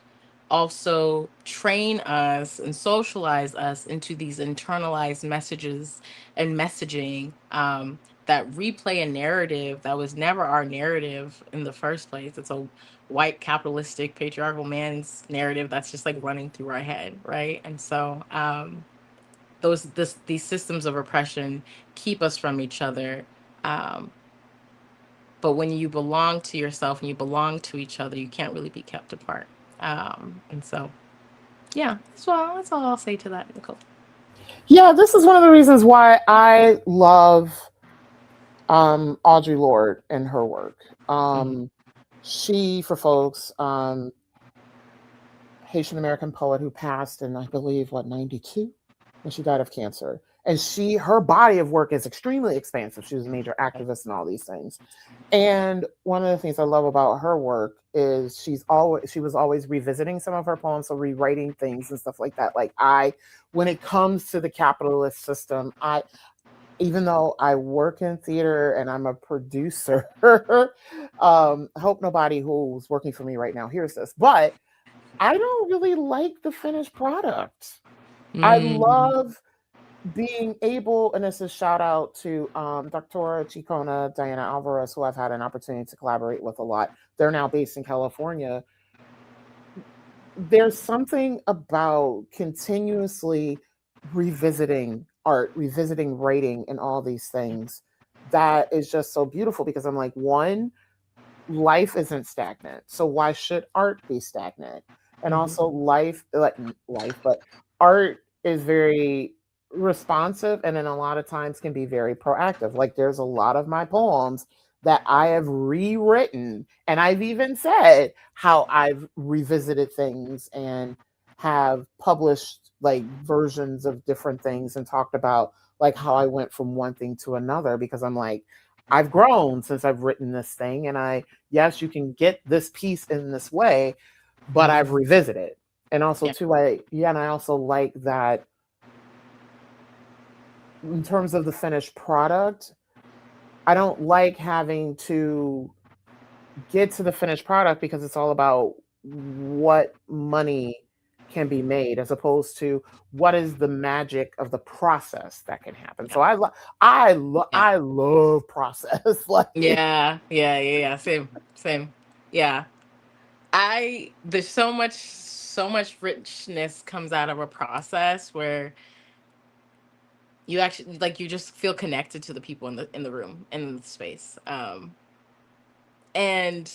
also train us and socialize us into these internalized messages and messaging, that replay a narrative that was never our narrative in the first place. It's a white, capitalistic, patriarchal man's narrative that's just, like, running through our head, right? And so these systems of oppression keep us from each other. Um, but when you belong to yourself and you belong to each other, you can't really be kept apart. And so, yeah, that's all I'll say to that, Nicole. Yeah, this is one of the reasons why I love Audre Lorde and her work. Mm-hmm. She, for folks, Haitian American poet who passed in, I believe, 92, when she died of cancer. And her body of work is extremely expansive. She was a major activist and all these things. And one of the things I love about her work is she was always revisiting some of her poems, so rewriting things and stuff like that. Like, when it comes to the capitalist system, even though I work in theater and I'm a producer, I hope nobody who's working for me right now hears this, but I don't really like the finished product. I Mm-hmm. love being able, and this is shout out to Dr. Chicona Diana Alvarez, who I've had an opportunity to collaborate with a lot. They're now based in California. There's something about continuously revisiting art, revisiting writing, and all these things that is just so beautiful, because I'm like, one, life isn't stagnant. So why should art be stagnant? And Mm-hmm. also but art is very responsive, and then a lot of times can be very proactive. Like, there's a lot of my poems that I have rewritten, and I've even said how I've revisited things and have published, like, versions of different things and talked about, like how I went from one thing to another, because I'm like, I've grown since I've written this thing, and yes, you can get this piece in this way, but I've revisited. And also Yeah. too, and I also like that in terms of the finished product, I don't like having to get to the finished product because it's all about what money can be made as opposed to what is the magic of the process that can happen. Yeah. So Yeah. I love process. Like, Yeah. Yeah. Yeah. Yeah. Same. Same. Yeah. There's so much richness comes out of a process where you actually like you just feel connected to the people in the room in the space. And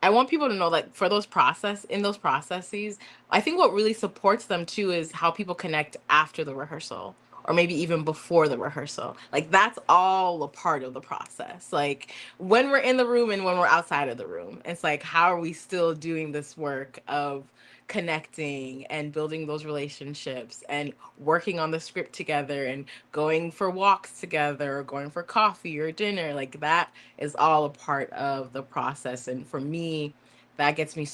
I want people to know, like, for those processes, I think what really supports them too is how people connect after the rehearsal or maybe even before the rehearsal. Like, that's all a part of the process. Like, when we're in the room and when we're outside of the room, it's like, how are we still doing this work of connecting and building those relationships and working on the script together and going for walks together or going for coffee or dinner? Like, that is all a part of the process. And for me, that gets me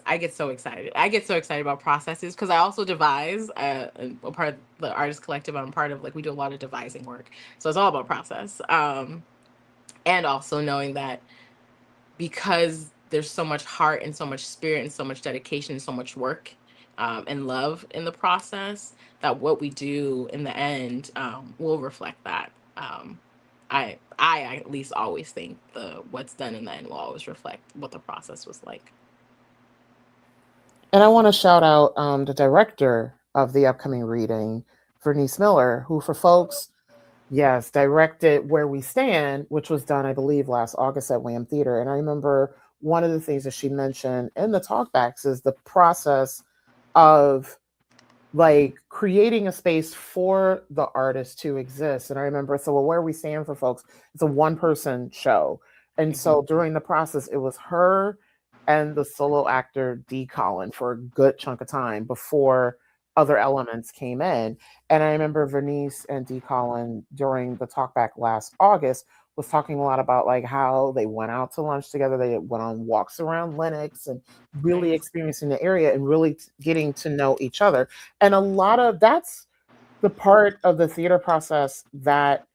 I get so excited. I get so excited about processes because I also devise. A part of the artist collective I'm part of, like, we do a lot of devising work, so it's all about process. And also knowing that because there's so much heart and so much spirit and so much dedication and so much work, and love in the process, that what we do in the end, will reflect that. I at least always think the what's done in the end will always reflect what the process was like. and I want to shout out the director of the upcoming reading, Vernice Miller, who, for folks, yes, directed Where We Stand, which was done, I believe, last August at WAM Theatre. And I remember one of the things that she mentioned in the talkbacks is the process of like creating a space for the artist to exist. And I remember, so Where We Stand, for folks, it's a one person show. And Hmm. so during the process, it was her and the solo actor D. Collin for a good chunk of time before other elements came in. And I remember Vernice and D. Collin during the talkback last August was talking a lot about like how they went out to lunch together, they went on walks around Lenox and really Nice. experiencing the area and really getting to know each other. And a lot of that's the part of the theater process that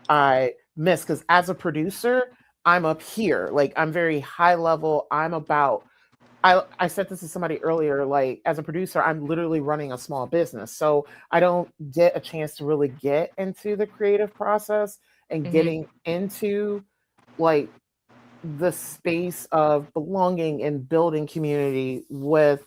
I miss, because as a producer, I'm up here. Like, I'm very high level. I said this to somebody earlier, like, as a producer, I'm literally running a small business. So I don't get a chance to really get into the creative process and Hmm. getting into like the space of belonging and building community with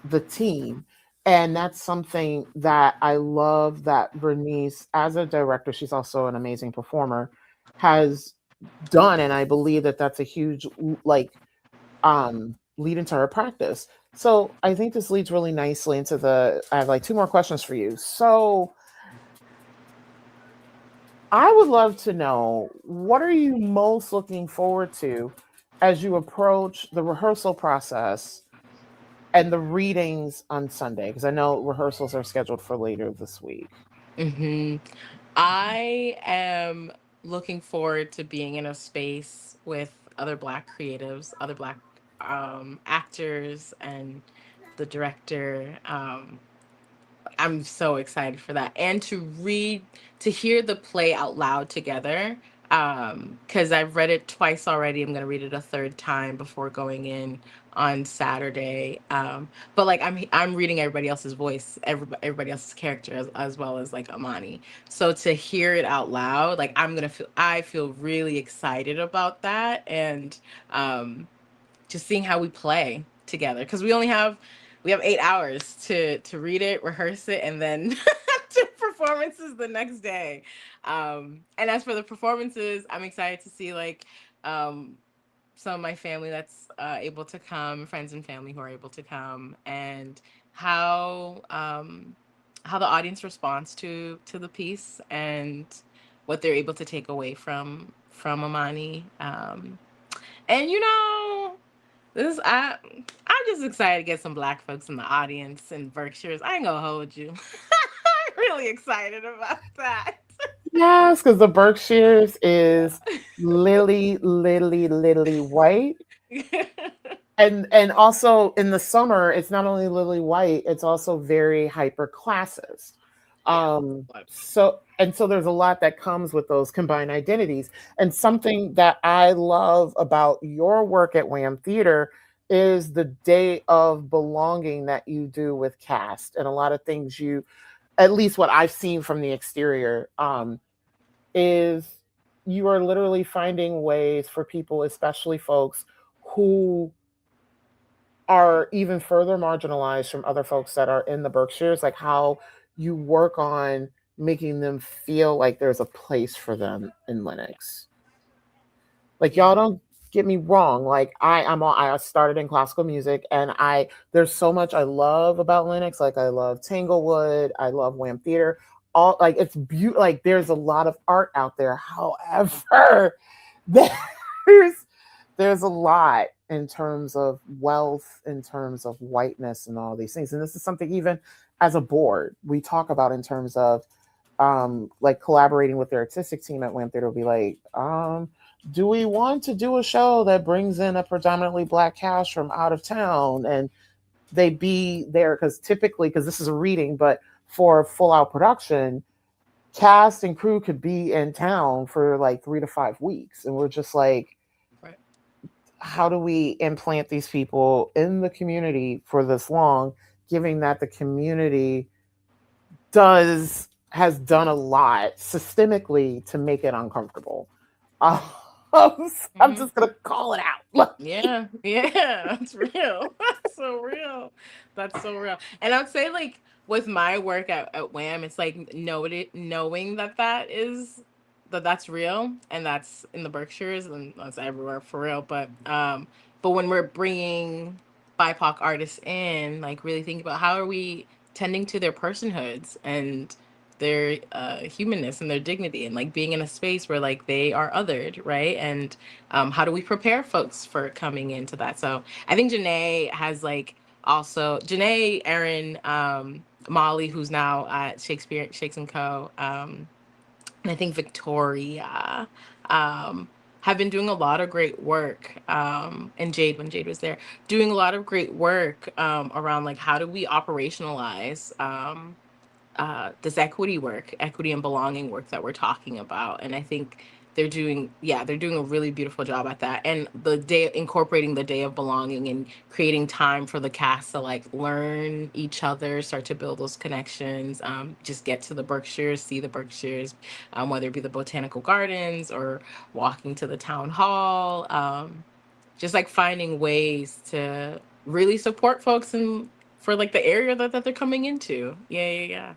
the team. And that's something that I love that Bernice, as a director, she's also an amazing performer, has done. And I believe that that's a huge like lead into her practice. So I think this leads really nicely into I have like two more questions for you. So I would love to know, what are you most looking forward to as you approach the rehearsal process and the readings on Sunday? Because I know rehearsals are scheduled for later this week. Hmm. I am looking forward to being in a space with other Black creatives, other Black actors, and the director. I'm so excited for that, and to hear the play out loud together. Because I've read it twice already. I'm gonna read it a third time before going in on Saturday. But like, I'm reading everybody else's voice, everybody else's character, as well as like Amani. So to hear it out loud, like, I feel really excited about that, and um, just seeing how we play together, because we have 8 hours to read it, rehearse it, and then do performances the next day. And as for the performances, I'm excited to see, like, um, some of my family that's able to come, friends and family who are able to come, and how how the audience responds to the piece and what they're able to take away from Amani. And this I'm just excited to get some Black folks in the audience in Berkshires. I ain't gonna hold you. I'm really excited about that. Yes, because the Berkshires Yeah. is lily white. And also in the summer, it's not only lily white, it's also very hyper classist. Yeah. So there's a lot that comes with those combined identities. And something that I love about your work at WAM Theater is the day of belonging that you do with cast, and a lot of things you, at least what I've seen from the exterior, is you are literally finding ways for people, especially folks who are even further marginalized from other folks that are in the Berkshires, like how you work on making them feel like there's a place for them in Linux. Like Yeah. y'all don't get me wrong. Like I started in classical music, and I there's so much I love about Linux. Like I love Tanglewood, I love WAM Theater. All like it's beautiful. Like there's a lot of art out there. However, there's there's a lot in terms of wealth, in terms of whiteness, and all these things. And this is something even as a board we talk about in terms of like collaborating with their artistic team at WAM Theater will be like, do we want to do a show that brings in a predominantly black cast from out of town and they be there? Because typically, because this is a reading, but for full out production, cast and crew could be in town for like 3 to 5 weeks. And we're just like, Right. how do we implant these people in the community for this long, giving that the community has done a lot systemically to make it uncomfortable. Um, I'm Hmm. just gonna call it out. Yeah, yeah, that's real. That's so real. That's so real. And I'd say like with my work at WAM, it's like knowing that that's real and that's in the Berkshires and that's everywhere for real. But when we're bringing BIPOC artists in, like really think about how are we tending to their personhoods and their humanness and their dignity and like being in a space where like they are othered, right? And how do we prepare folks for coming into that? So I think Janae has like also Janae, Erin, Molly, who's now at Shakespeare Shakes and Co. And I think Victoria have been doing a lot of great work. And Jade, when Jade was there, doing a lot of great work around like how do we operationalize this equity work, equity and belonging work that we're talking about. And I think they're doing a really beautiful job at that. And the day incorporating the day of belonging and creating time for the cast to like learn each other, start to build those connections, just get to the Berkshires, see the Berkshires, whether it be the botanical gardens or walking to the town hall, just like finding ways to really support folks and for like the area that they're coming into. Yeah, yeah, yeah.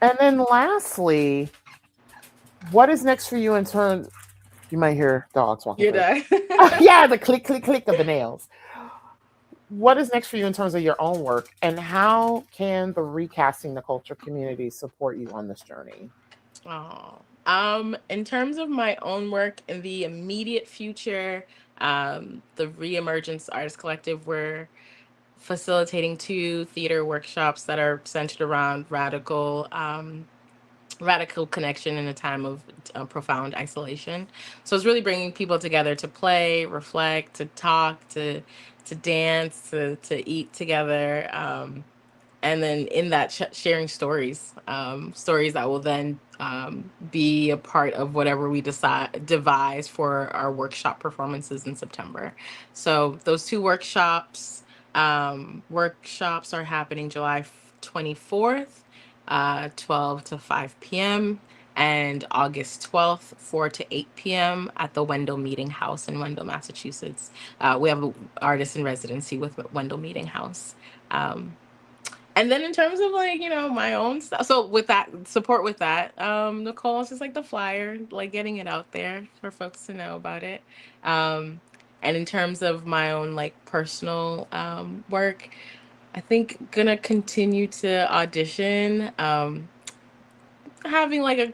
And then lastly, what is next for you in terms? You might hear dogs walking You're through. done. Yeah, the click, click, click of the nails. What is next for you in terms of your own work, and how can the recasting the culture community support you on this journey? Oh. In terms of my own work in the immediate future, the ReEmergence Artist Collective, we're facilitating two theater workshops that are centered around radical connection in a time of profound isolation. So it's really bringing people together to play, reflect, to talk, to dance, to eat together. And then in that sharing stories, stories that will then be a part of whatever we decide devise for our workshop performances in September. So those two workshops are happening July 24th, 12 to 5 p.m. and August 12th, 4 to 8 p.m. at the Wendell Meeting House in Wendell, Massachusetts. We have an artist in residency with Wendell Meeting House. Um, and then in terms of like, my own stuff. So with that support with that, Nicole is just like the flyer, like getting it out there for folks to know about it. Um, and in terms of my own like personal work, I think gonna continue to audition. Having like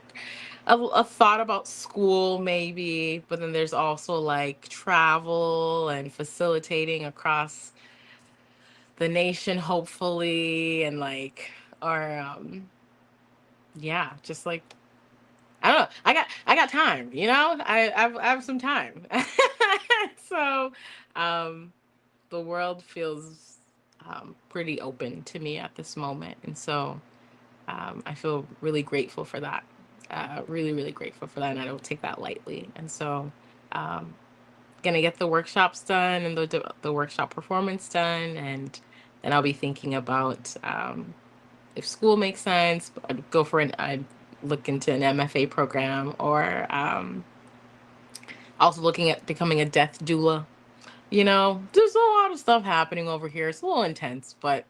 a thought about school maybe, but then there's also like travel and facilitating across the nation hopefully and like our Yeah, just like I don't know. I got time, you know? I have some time. So um the world feels pretty open to me at this moment. And so I feel really grateful for that. Really, really grateful for that. And I don't take that lightly. And so um gonna get the workshops done and the workshop performance done, and then I'll be thinking about if school makes sense. I'd go for I'd look into an MFA program, or also looking at becoming a death doula. You know, there's a lot of stuff happening over here. It's a little intense, but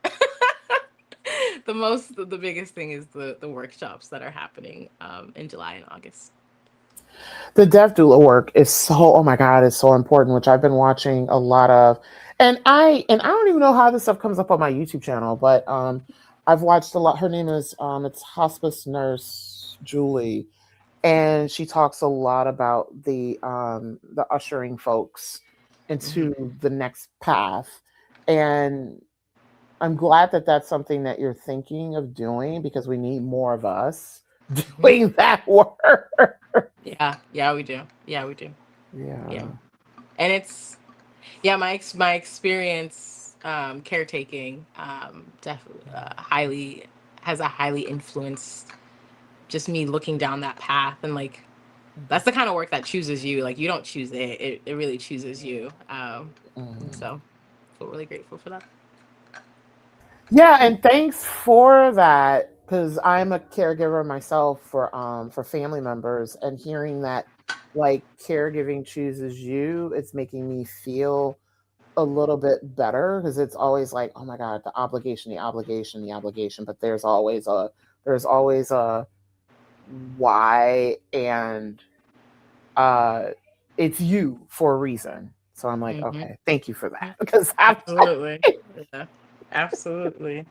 the biggest thing is the workshops that are happening in July and August. The deaf doula work is so, oh my God, it's so important, which I've been watching a lot of. And I don't even know how this stuff comes up on my YouTube channel, but I've watched a lot. Her name is it's hospice nurse Julie, and she talks a lot about the ushering folks Hmm. into the next path. And I'm glad that that's something that you're thinking of doing, because we need more of us Hmm. doing that work. Yeah, yeah, we do. Yeah, we do. Yeah, Yeah. and it's yeah, my experience caretaking definitely highly has a highly influenced just me looking down that path, and like that's the kind of work that chooses you. Like you don't choose it; it really chooses you. And Mm. so, I feel really grateful for that. Yeah, and thanks for that, because I'm a caregiver myself for family members, and hearing that like caregiving chooses you, it's making me feel a little bit better, because it's always like, oh my God, the obligation, the obligation, the obligation, but there's always a why, and uh it's you for a reason. So I'm like, Hmm. okay, thank you for that, because I'm Absolutely, yeah, absolutely,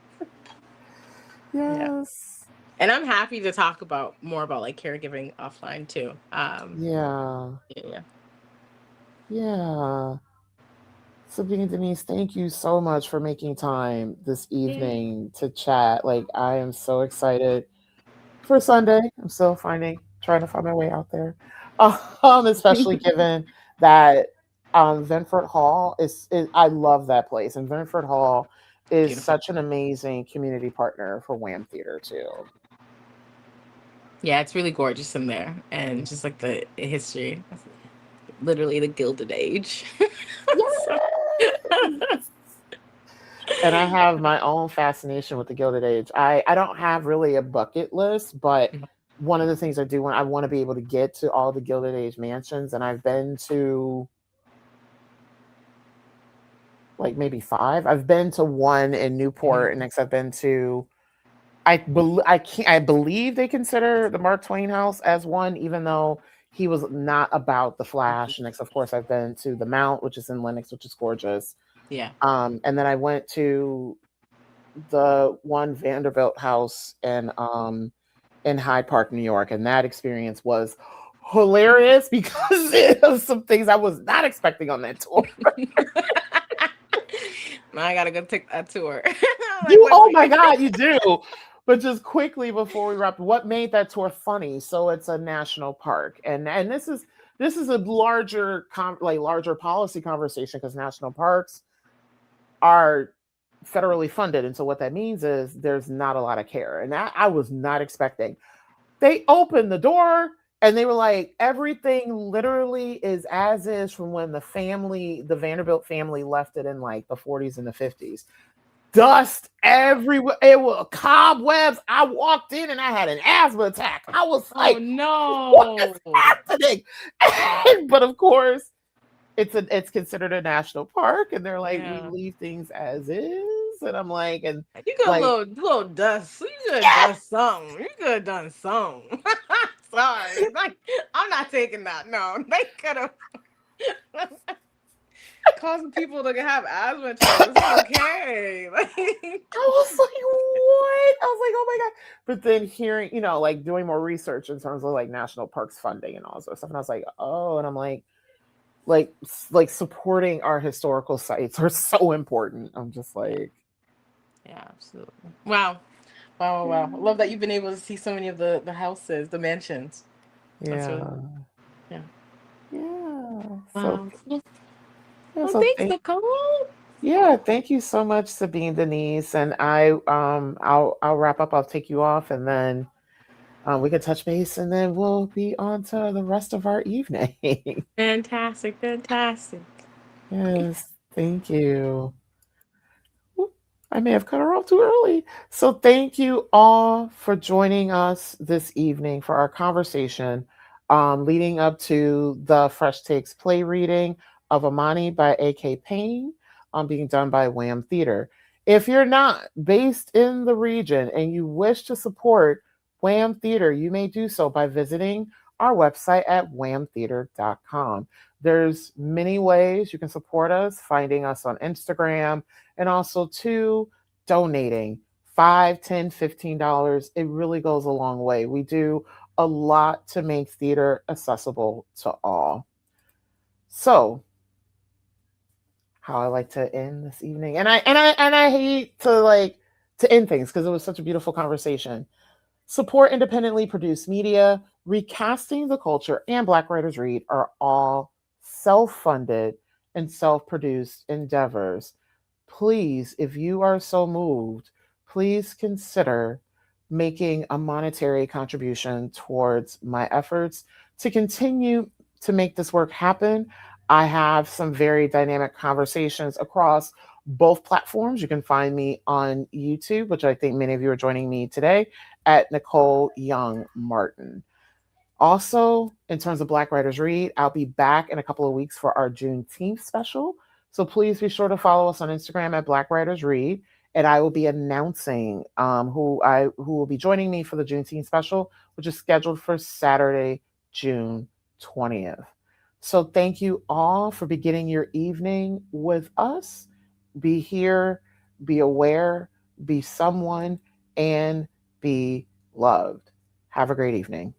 yeah. yes. And I'm happy to talk about more about like caregiving offline too. Yeah. Yeah. Yeah. Sabine Denise, thank you so much for making time this Yeah. evening to chat. Like, I am so excited for Sunday. I'm still trying to find my way out there. Especially given that Venford Hall I love that place. And Venford Hall is Beautiful. such an amazing community partner for WAM Theatre too. Yeah, it's really gorgeous in there, and just like the history, literally the Gilded Age. So, Yes. And I have my own fascination with the Gilded Age. I don't have really a bucket list, but one of the things I want to be able to get to all the Gilded Age mansions, and I've been to like maybe five. I've been to one in Newport, and Mhm. next I've been to I believe they consider the Mark Twain house as one, even though he was not about the Flash. Next, of course, I've been to the Mount, which is in Lenox, which is gorgeous. Yeah. And then I went to the one Vanderbilt house in Hyde Park, New York, and that experience was hilarious because of some things I was not expecting on that tour. Now I gotta go take that tour. Like, You, let oh me. my God, you do. But just quickly before we wrap, what made that tour funny? So it's a national park, and this is a larger policy conversation, because national parks are federally funded, and so what that means is there's not a lot of care, and that I was not expecting. They opened the door and they were like, everything literally is as is from when the Vanderbilt family left it in like the 40s and the 50s. Dust everywhere. It was cobwebs. I walked in and I had an asthma attack. I was Oh like, what is no. happening? But of course, it's considered a national park, and they're like, we Yeah. leave things as is. And I'm like, and You got a like, little dust. You could have yes, done something. You could have done something. Sorry. Like, I'm not taking that. No. They could have causing people to have asthma attacks. It's not okay. Like, I was like, what? I was like, oh my God. But then hearing, like doing more research in terms of like national parks funding and all this other stuff. And I was like, oh, and I'm like supporting our historical sites are so important. I'm just like, yeah, absolutely. Wow. Wow, wow, wow. I Yeah. love that you've been able to see so many of the houses, the mansions. That's really, Yeah. yeah. Yeah. So Wow. Well, yeah, well, so thanks, thank Nicole. yeah, thank you so much, Sabine Denise. And I'll wrap up, I'll take you off, and then we can touch base, and then we'll be on to the rest of our evening. Fantastic, fantastic. Yes, thank you. Oop, I may have cut her off too early. So, thank you all for joining us this evening for our conversation leading up to the Fresh Takes play reading of Amani by A.K. Payne being done by WAM Theatre. If you're not based in the region and you wish to support WAM Theatre, you may do so by visiting our website at whamtheater.com. There's many ways you can support us, finding us on Instagram, and also two, donating 5, 10, $15. It really goes a long way. We do a lot to make theater accessible to all. So, how I like to end this evening, and I hate to to end things because it was such a beautiful conversation. Support independently produced media. Recasting the Culture and Black Writers Read are all self funded and self produced endeavors. Please, if you are so moved, please consider making a monetary contribution towards my efforts to continue to make this work happen. I have some very dynamic conversations across both platforms. You can find me on YouTube, which I think many of you are joining me today, at Nicole Young Martin. Also, in terms of Black Writers Read, I'll be back in a couple of weeks for our Juneteenth special. So please be sure to follow us on Instagram at Black Writers Read, and I will be announcing who will be joining me for the Juneteenth special, which is scheduled for Saturday, June 20th. So thank you all for beginning your evening with us. Be here, be aware, be someone, and be loved. Have a great evening.